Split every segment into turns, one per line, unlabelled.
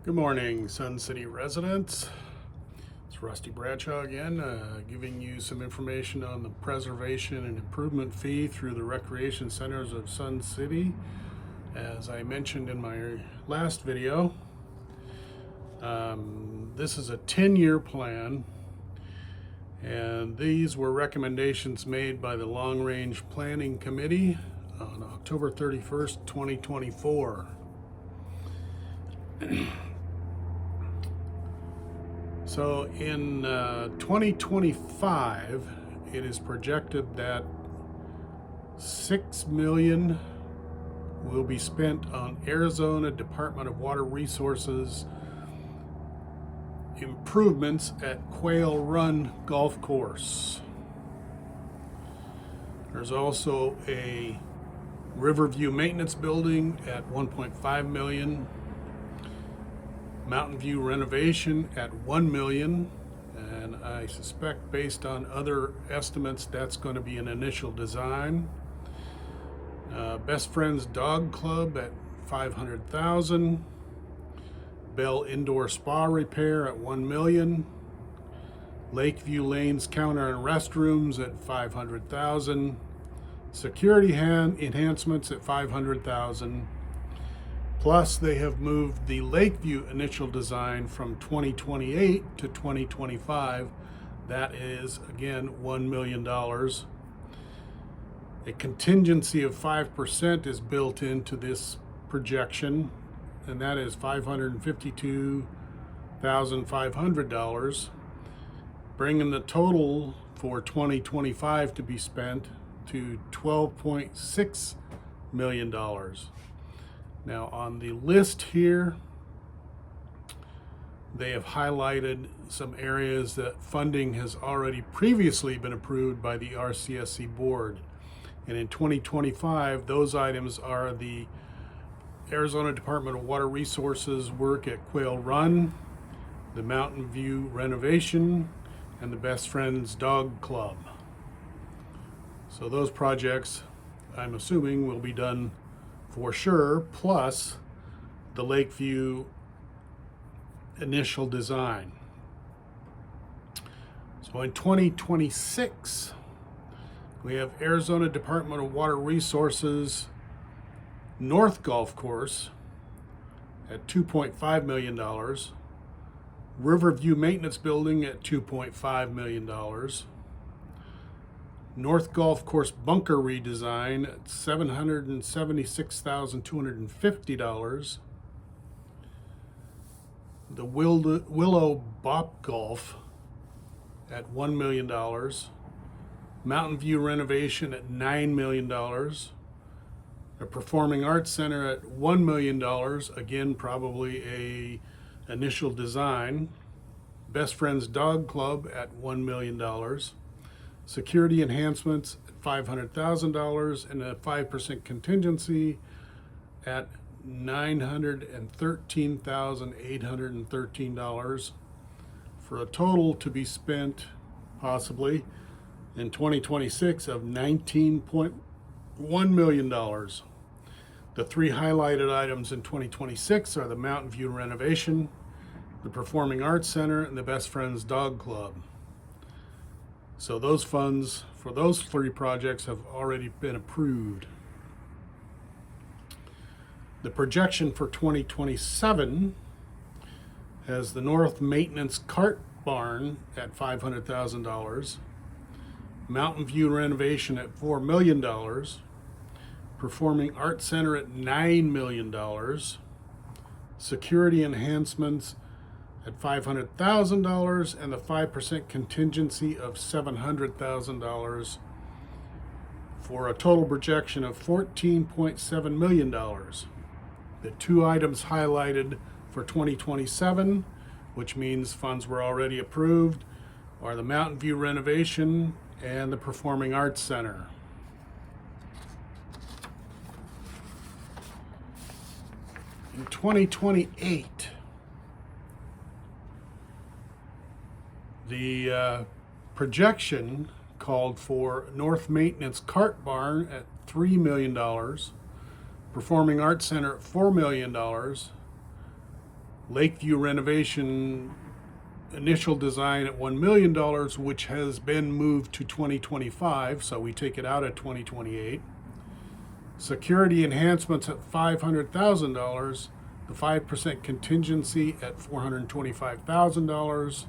Good morning, Sun City residents. It's Rusty Bradshaw again, giving you some information on the preservation and improvement fee through the recreation centers of Sun City. As I mentioned in my last video, this is a 10-year plan, and these were recommendations made by the Long Range Planning Committee on October 31st, 2024. So in 2025, it is projected that $6 million will be spent on Arizona Department of Water Resources improvements at Quail Run Golf Course. There's also a Riverview maintenance building at $1.5 million. Mountain View renovation at $1 million, and I suspect based on other estimates that's going to be an initial design. Best Friends Dog Club at $500,000. Bell Indoor Spa repair at $1 million. Lakeview Lanes counter and restrooms at $500,000. Security enhancements at $500,000. Plus, they have moved the Lakeview initial design from 2028 to 2025. That is, again, $1 million. A contingency of 5% is built into this projection, and that is $552,500, bringing the total for 2025 to be spent to $12.6 million. Now on the list here, they have highlighted some areas that funding has already previously been approved by the RCSC board. And in 2025, those items are the Arizona Department of Water Resources work at Quail Run, the Mountain View renovation, and the Best Friends Dog Club. So those projects, I'm assuming, will be done for sure, plus the Lakeview initial design. So in 2026, we have Arizona Department of Water Resources North Golf Course at $2.5 million, Riverview Maintenance Building at $2.5 million, North Golf Course bunker redesign at $776,250. The Willow Bop Golf at $1 million. Mountain View renovation at $9 million. A Performing Arts Center at $1 million. Again, probably a initial design. Best Friends Dog Club at $1 million. Security enhancements at $500,000, and a 5% contingency at $913,813, for a total to be spent possibly in 2026 of $19.1 million. The three highlighted items in 2026 are the Mountain View renovation, the Performing Arts Center, and the Best Friends Dog Club. So those funds for those three projects have already been approved. The projection for 2027 has the North Maintenance Cart Barn at $500,000, Mountain View renovation at $4 million, Performing Arts Center at $9 million, security enhancements at $500,000, and the 5% contingency of $700,000, for a total projection of $14.7 million. The two items highlighted for 2027, which means funds were already approved, are the Mountain View renovation and the Performing Arts Center. In 2028, the projection called for North Maintenance Cart Barn at $3 million, Performing Arts Center at $4 million, Lakeview renovation initial design at $1 million, which has been moved to 2025, so we take it out at 2028. Security enhancements at $500,000, the 5% contingency at $425,000,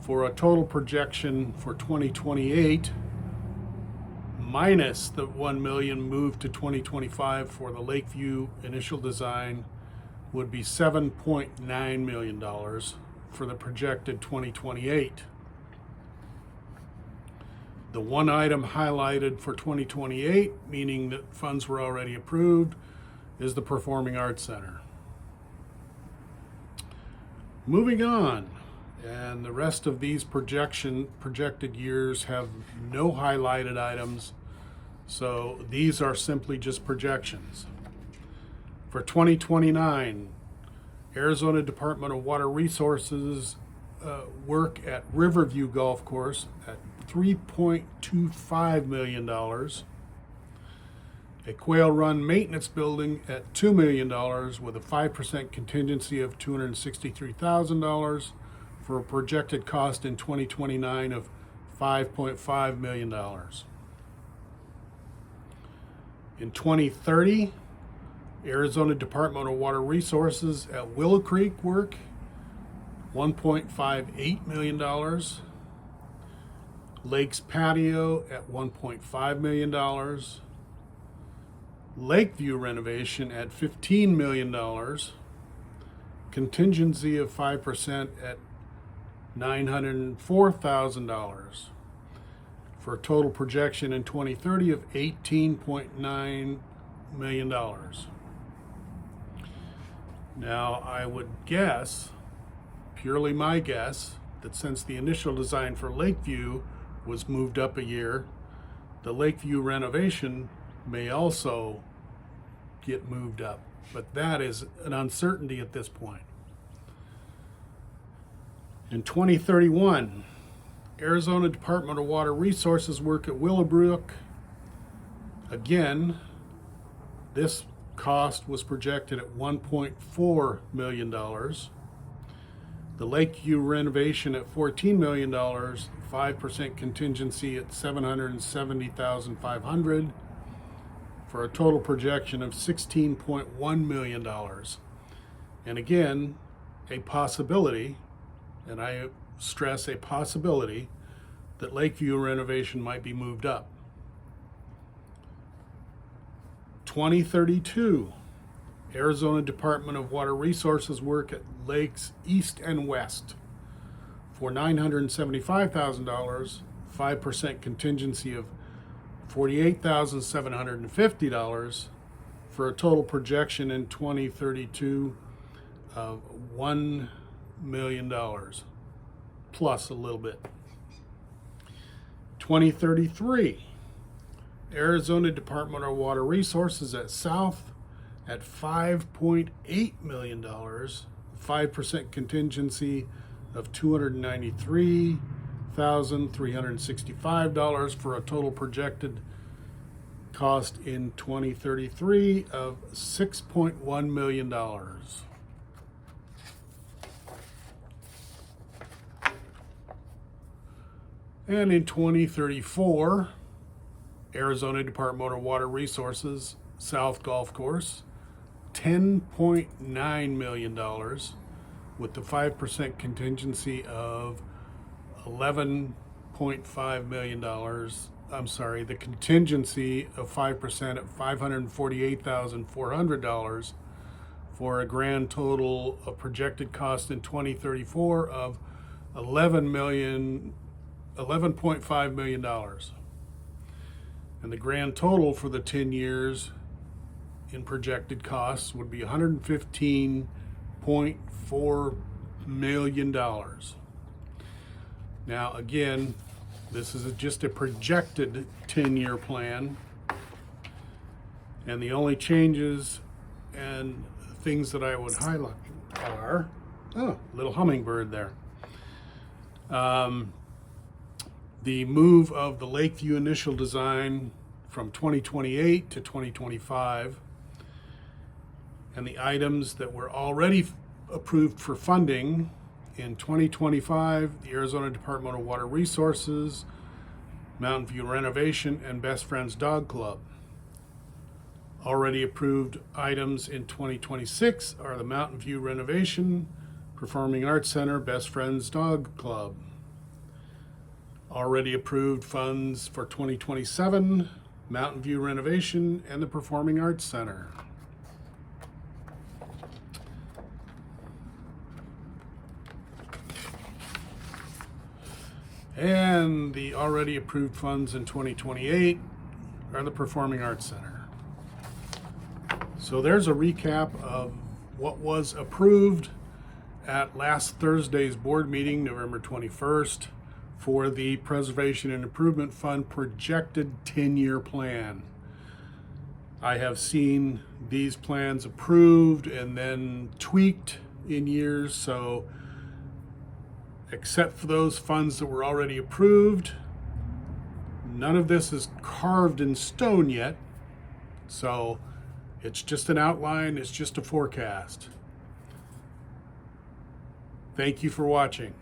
for a total projection for 2028 minus the $1 million moved to 2025 for the Lakeview initial design would be $7.9 million for the projected 2028. The one item highlighted for 2028, meaning that funds were already approved, is the Performing Arts Center. Moving on, and the rest of these projected years have no highlighted items, so these are simply just projections. For 2029, Arizona Department of Water Resources work at Riverview Golf Course at $3.25 million. A Quail Run maintenance building at $2 million with a 5% contingency of $263,000 for a projected cost in 2029 of $5.5 million. In 2030, Arizona Department of Water Resources at Willow Creek work, $1.58 million. Lakes Patio at $1.5 million. Lakeview renovation at $15 million. Contingency of 5% at $904,000 for a total projection in 2030 of $18.9 million. Now, I would guess, purely my guess, that since the initial design for Lakeview was moved up a year, the Lakeview renovation may also get moved up. But that is an uncertainty at this point. In 2031, Arizona Department of Water Resources work at Willowbrook. Again, this cost was projected at $1.4 million. The Lakeview renovation at $14 million, 5% contingency at $770,500 for a total projection of $16.1 million. And again, a possibility, and I stress a possibility, that Lakeview renovation might be moved up. 2032, Arizona Department of Water Resources work at lakes east and west for $975,000, 5% contingency of $48,750 for a total projection in 2032 of $1 million plus a little bit. 2033, Arizona Department of Water Resources at South at $5.8 million, 5% contingency of $293,365 for a total projected cost in 2033 of $6.1 million. And in 2034, Arizona Department of Water Resources, South Golf Course, $10.9 million with the 5% contingency of $11.5 million. I'm sorry, the contingency of 5% at $548,400 for a grand total of projected cost in 2034 of $11.5 million. And the grand total for the 10 years in projected costs would be $115.4 million. Now, again, this is just a projected 10-year plan, and the only changes and things that I would highlight are, little hummingbird there. The move of the Lakeview initial design from 2028 to 2025, and the items that were already approved for funding in 2025, the Arizona Department of Water Resources, Mountain View Renovation, and Best Friends Dog Club. Already approved items in 2026 are the Mountain View Renovation, Performing Arts Center, Best Friends Dog Club. Already approved funds for 2027, Mountain View Renovation, and the Performing Arts Center. And the already approved funds in 2028 are the Performing Arts Center. So there's a recap of what was approved at last Thursday's board meeting, November 21st, for the Preservation and Improvement Fund projected 10-year plan. I have seen these plans approved and then tweaked in years, so except for those funds that were already approved, none of this is carved in stone yet. So it's just an outline, it's just a forecast. Thank you for watching.